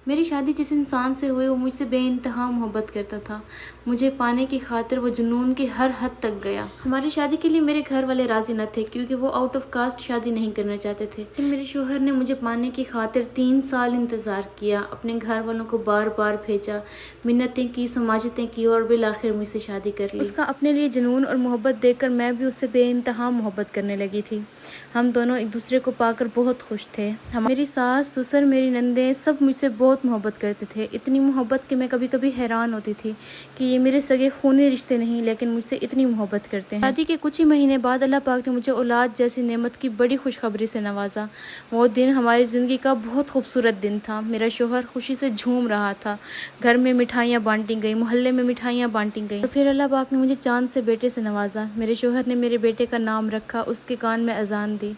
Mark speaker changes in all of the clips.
Speaker 1: میری شادی جس انسان سے ہوئی وہ مجھ سے بے انتہا محبت کرتا تھا. مجھے پانے کی خاطر وہ جنون کی ہر حد تک گیا. ہماری شادی کے لیے میرے گھر والے راضی نہ تھے کیونکہ وہ آؤٹ آف کاسٹ شادی نہیں کرنا چاہتے تھے. لیکن میرے شوہر نے مجھے پانے کی خاطر 3 سال انتظار کیا، اپنے گھر والوں کو بار بار بھیجا، منتیں کی، سماجتیں کی اور بالآخر مجھ سے شادی کر لی. اس کا اپنے لیے جنون اور محبت دیکھ کر میں بھی اس سے بے انتہا محبت کرنے لگی تھی. ہم دونوں ایک دوسرے کو پا کر بہت خوش تھے. میری ساس، سسر، میری نندیں سب مجھ سے بہت محبت کرتے تھے. اتنی محبت کہ میں کبھی کبھی حیران ہوتی تھی کہ یہ میرے سگے خونی رشتے نہیں لیکن مجھ سے اتنی محبت کرتے ہیں. شادی کے کچھ ہی مہینے بعد اللہ پاک نے مجھے اولاد جیسی نعمت کی بڑی خوشخبری سے نوازا. وہ دن ہماری زندگی کا بہت خوبصورت دن تھا. میرا شوہر خوشی سے جھوم رہا تھا. گھر میں مٹھائیاں بانٹی گئیں، محلے میں مٹھائیاں بانٹی گئیں. اور پھر اللہ پاک نے مجھے چاند سے بیٹے سے نوازا. میرے شوہر نے میرے بیٹے کا نام رکھا، اس کے کان میں اذان دی.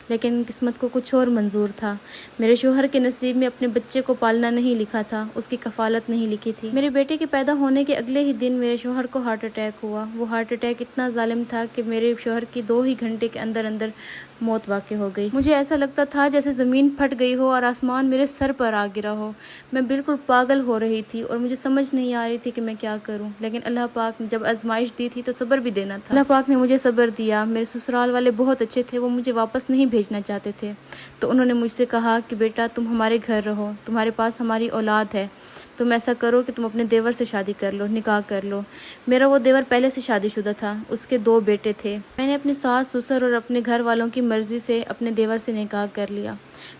Speaker 1: لیکن قسمت کو کچھ اور منظور تھا. میرے شوہر کے نصیب میں اپنے بچے کو پالنا نہیں لکھا تھا، اس کی کفالت نہیں لکھی تھی. میرے بیٹے کے پیدا ہونے کے اگلے ہی دن میرے شوہر کو ہارٹ اٹیک ہوا. وہ ہارٹ اٹیک اتنا ظالم تھا کہ میرے شوہر کی 2 ہی گھنٹے کے اندر اندر موت واقع ہو گئی. مجھے ایسا لگتا تھا جیسے زمین پھٹ گئی ہو اور آسمان میرے سر پر آ گرا ہو. میں بالکل پاگل ہو رہی تھی اور مجھے سمجھ نہیں آ رہی تھی کہ میں کیا کروں. لیکن اللہ پاک نے جب آزمائش دی تھی تو صبر بھی دینا تھا. اللہ پاک نے مجھے صبر دیا. میرے سسرال والے بہت اچھے تھے، وہ مجھے واپس نہیں بھیجنا چاہتے تھے. تو انہوں نے مجھ سے کہا کہ بیٹا تم ہمارے گھر رہو، تمہارے پاس ہماری اولاد ہے، تم ایسا کرو کہ تم اپنے دیور سے شادی کر لو، نکاح کر لو. میرا وہ دیور پہلے سے شادی شدہ تھا، اس کے 2 بیٹے تھے. میں نے اپنی ساس، سسر اور اپنے گھر والوں کی مرضی سے اپنے دیور سے نکاح کر لیا.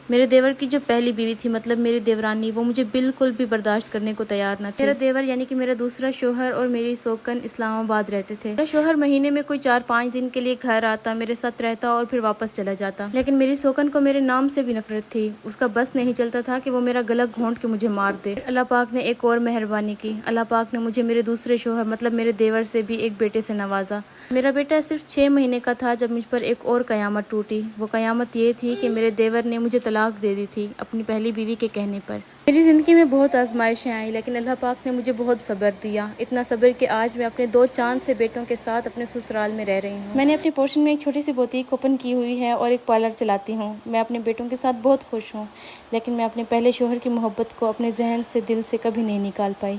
Speaker 1: میرے دیور کی جو پہلی بیوی تھی، مطلب میری دیورانی، وہ مجھے بالکل بھی برداشت کرنے کو تیار نہ تھی. میرا دیور یعنی کہ میرا دوسرا شوہر اور میری سوکن اسلام آباد رہتے تھے. میرا شوہر مہینے میں کوئی 4-5 دن کے لیے گھر آتا، میرے ساتھ رہتا اور پھر واپس چلا جاتا. لیکن میری سوکن کو میرے نام سے بھی نفرت تھی. اس کا بس نہیں چلتا تھا کہ وہ میرا گلا گھونٹ کے مجھے مار دے. اللہ پاک نے ایک اور مہربانی کی. اللہ پاک نے مجھے میرے دوسرے شوہر مطلب میرے دیور سے بھی ایک بیٹے سے نوازا. میرا بیٹا صرف 6 مہینے کا تھا جب مجھ پر ایک اور قیامت ٹوٹی. وہ قیامت یہ تھی کہ میرے دیور نے مجھے طلاق دے دی تھی اپنی پہلی بیوی کے کہنے پر. میری زندگی میں بہت آزمائشیں آئیں لیکن اللہ پاک نے مجھے بہت صبر دیا. اتنا صبر کہ آج میں اپنے 2 چاند سے بیٹوں کے ساتھ اپنے سسرال میں رہ رہی ہوں. میں نے اپنی پورشن میں ایک چھوٹی سی بوتیک اوپن کی ہوئی ہے اور ایک پارلر چلاتی ہوں. میں اپنے بیٹوں کے ساتھ بہت خوش ہوں لیکن میں اپنے پہلے شوہر کی محبت کو اپنے ذہن سے، دل سے کبھی نہیں نکال پائی.